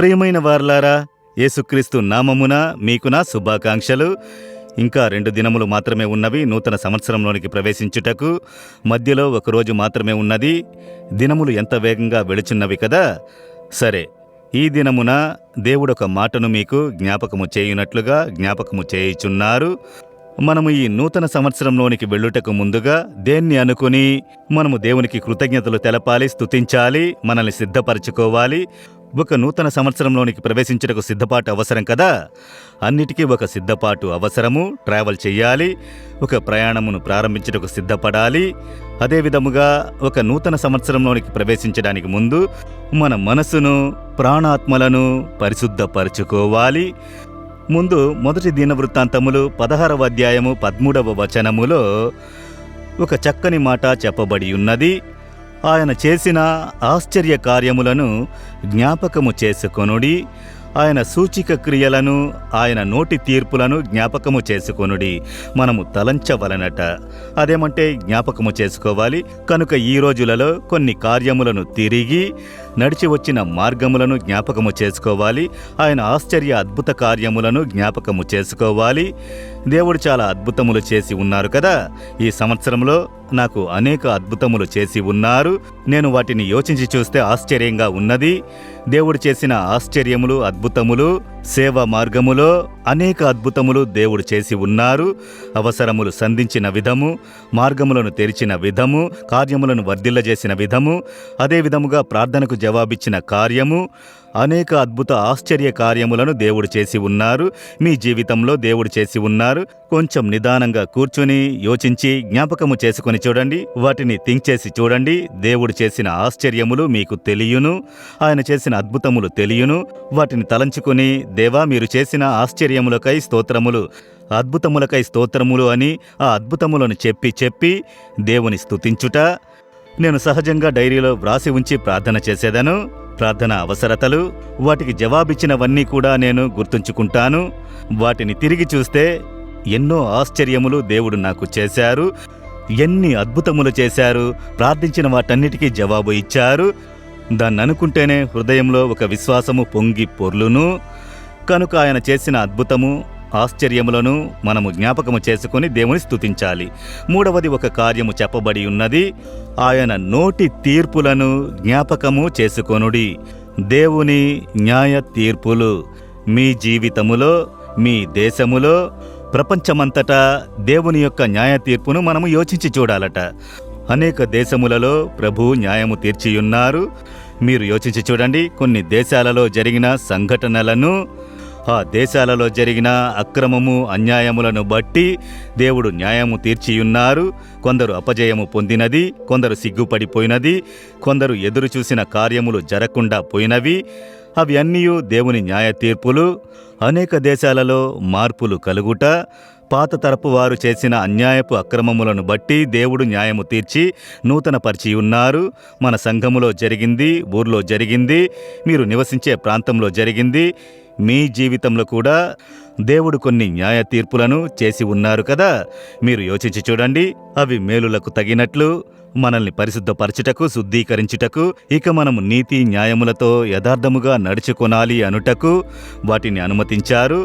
ప్రియమైన వారలారా, యేసుక్రీస్తు నామమున మీకు నా శుభాకాంక్షలు. ఇంకా 2 దినములు మాత్రమే ఉన్నవి నూతన సంవత్సరంలోనికి ప్రవేశించుటకు. మధ్యలో ఒకరోజు మాత్రమే ఉన్నది. దినములు ఎంత వేగంగా వెళుచున్నవి కదా. సరే, ఈ దినమున దేవుడొక మాటను మీకు జ్ఞాపకము చేయునట్లుగా జ్ఞాపకము చేయుచున్నారు. మనము ఈ నూతన సంవత్సరంలోనికి వెళ్ళుటకు ముందుగా దేన్ని అనుకుని మనము దేవునికి కృతజ్ఞతలు తెలపాలి, స్తుతించాలి, మనల్ని సిద్ధపరచుకోవాలి. ఒక నూతన సంవత్సరంలోనికి ప్రవేశించుటకు సిద్ధపాటు అవసరం కదా. అన్నిటికీ ఒక సిద్ధపాటు అవసరము. ట్రావెల్ చెయ్యాలి, ఒక ప్రయాణమును ప్రారంభించుటకు సిద్ధపడాలి. అదేవిధముగా ఒక నూతన సంవత్సరంలోనికి ప్రవేశించడానికి ముందు మన మనసును, ప్రాణాత్మలను పరిశుద్ధపరచుకోవాలి. ముందు మొదటి దినవృత్తాంతములు 16వ అధ్యాయము 13వ వచనములో ఒక చక్కని మాట చెప్పబడి ఉన్నది. ఆయన చేసిన ఆశ్చర్య కార్యములను జ్ఞాపకము చేసుకొనుడి, ఆయన సూచిక క్రియలను, ఆయన నోటి తీర్పులను జ్ఞాపకము చేసుకొనుడి. మనము తలంచవలనట. అదేమంటే జ్ఞాపకము చేసుకోవాలి. కనుక ఈ రోజులలో కొన్ని కార్యములను తిరిగి నడిచి వచ్చిన మార్గములను జ్ఞాపకము చేసుకోవాలి. ఆయన ఆశ్చర్య అద్భుత కార్యములను జ్ఞాపకము చేసుకోవాలి. దేవుడు చాలా అద్భుతములు చేసి ఉన్నారు కదా. ఈ సంవత్సరంలో నాకు అనేక అద్భుతములు చేసి ఉన్నారు. నేను వాటిని యోచించి చూస్తే ఆశ్చర్యంగా ఉన్నది. దేవుడు చేసిన ఆశ్చర్యములు, అద్భుతములు, సేవా మార్గములో అనేక అద్భుతములు దేవుడు చేసి ఉన్నారు. అవసరములు సంధించిన విధము, మార్గములను తెరిచిన విధము, కార్యములను వర్ధిల్లజేసిన విధము, అదేవిధముగా ప్రార్థనకు జవాబిచ్చిన కార్యము, అనేక అద్భుత ఆశ్చర్య కార్యములను దేవుడు చేసి ఉన్నారు. మీ జీవితంలో దేవుడు చేసి ఉన్నారు. కొంచెం నిదానంగా కూర్చుని యోచించి జ్ఞాపకము చేసుకుని చూడండి. వాటిని థింక్ చేసి చూడండి. దేవుడు చేసిన ఆశ్చర్యములు మీకు తెలియను, ఆయన చేసిన అద్భుతములు తెలియను. వాటిని తలంచుకుని, దేవా మీరు చేసిన ఆశ్చర్యములకై స్తోత్రములు, అద్భుతములకై స్తోత్రములు అని ఆ అద్భుతములను చెప్పి దేవుని స్తుతించుట. నేను సహజంగా డైరీలో వ్రాసి ఉంచి ప్రార్థన చేసేదను. ప్రార్థన అవసరతలు, వాటికి జవాబిచ్చినవన్నీ కూడా నేను గుర్తుంచుకుంటాను. వాటిని తిరిగి చూస్తే ఎన్నో ఆశ్చర్యములు దేవుడు నాకు చేశారు, ఎన్ని అద్భుతములు చేశారు. ప్రార్థించిన వాటన్నిటికీ జవాబు ఇచ్చారు. దాన్ని అనుకుంటేనే హృదయంలో ఒక విశ్వాసము పొంగి పొర్లును. కనుక ఆయన చేసిన అద్భుతము, ఆశ్చర్యములను మనము జ్ఞాపకము చేసుకుని దేవుని స్తుతించాలి. మూడవది ఒక కార్యము చెప్పబడి ఉన్నది. ఆయన నోటి తీర్పులను జ్ఞాపకము చేసుకొనుడి. దేవుని న్యాయ తీర్పులు మీ జీవితములో, మీ దేశములో, ప్రపంచమంతటా దేవుని యొక్క న్యాయ తీర్పును మనము యోచించి చూడాలట. అనేక దేశములలో ప్రభు న్యాయము తీర్చియున్నారు. మీరు యోచించి చూడండి. కొన్ని దేశాలలో జరిగిన సంఘటనలను, ఆ దేశాలలో జరిగిన అక్రమము, అన్యాయములను బట్టి దేవుడు న్యాయము తీర్చియున్నారు. కొందరు అపజయము పొందినది, కొందరు సిగ్గుపడిపోయినది, కొందరు ఎదురు చూసిన కార్యములు జరగకుండా పోయినవి. అవి అన్నీ దేవుని న్యాయ తీర్పులు. అనేక దేశాలలో మార్పులు కలుగుట, పాత తరపు వారు చేసిన అన్యాయపు అక్రమములను బట్టి దేవుడు న్యాయము తీర్చి నూతన పరిచి ఉన్నారు. మన సంఘములో జరిగింది, ఊర్లో జరిగింది, మీరు నివసించే ప్రాంతంలో జరిగింది. మీ జీవితంలో కూడా దేవుడు కొన్ని న్యాయ తీర్పులను చేసి ఉన్నారు కదా. మీరు యోచించి చూడండి. అవి మేలులకు తగినట్లు మనల్ని పరిశుద్ధపరచుటకు, శుద్ధీకరించుటకు, ఇక మనము నీతి న్యాయములతో యథార్థముగా నడుచుకొనాలి అనుటకు వాటిని అనుమతించారు.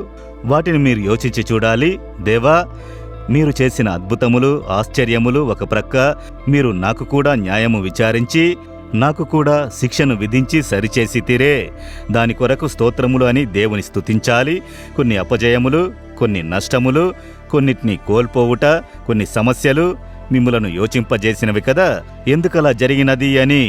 వాటిని మీరు యోచించి చూడాలి. దేవా మీరు చేసిన అద్భుతములు, ఆశ్చర్యములు ఒక ప్రక్క, మీరు నాకు కూడా న్యాయము విచారించి నాకు కూడా శిక్షను విధించి సరిచేసి తీరే. దాని కొరకు స్తోత్రములు అని దేవుని స్తుతించాలి. కొన్ని అపజయములు, కొన్ని నష్టములు, కొన్నిటిని కోల్పోవుట, కొన్ని సమస్యలు మిమ్ములను యోచింపజేసినవి కదా. ఎందుకలా జరిగినది అని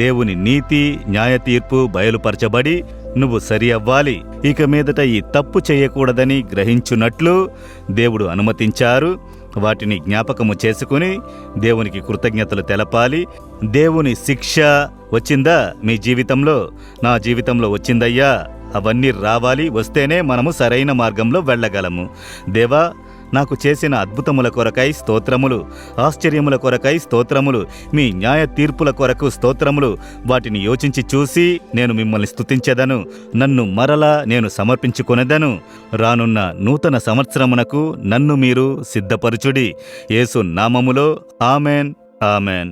దేవుని నీతి న్యాయ తీర్పు బయలుపరచబడి నువ్వు సరి అవ్వాలి, ఇక మీదట ఈ తప్పు చేయకూడదని గ్రహించున్నట్లు దేవుడు అనుమతించారు. వాటిని జ్ఞాపకము చేసుకుని దేవునికి కృతజ్ఞతలు తెలపాలి. దేవుని శిక్ష వచ్చిందా మీ జీవితంలో? నా జీవితంలో వచ్చిందయ్యా. అవన్నీ రావాలి. వస్తేనే మనము సరైన మార్గంలో వెళ్ళగలము. దేవా నాకు చేసిన అద్భుతముల కొరకై స్తోత్రములు, ఆశ్చర్యముల కొరకై స్తోత్రములు, మీ న్యాయ తీర్పుల కొరకు స్తోత్రములు. వాటిని యోచించి చూసి నేను మిమ్మల్ని స్తుతించెదను. నన్ను మరలా నేను సమర్పించుకొనెదను. రానున్న నూతన సంవత్సరమునకు నన్ను మీరు సిద్ధపరచుడి. యేసు నామములో ఆమెన్, ఆమెన్.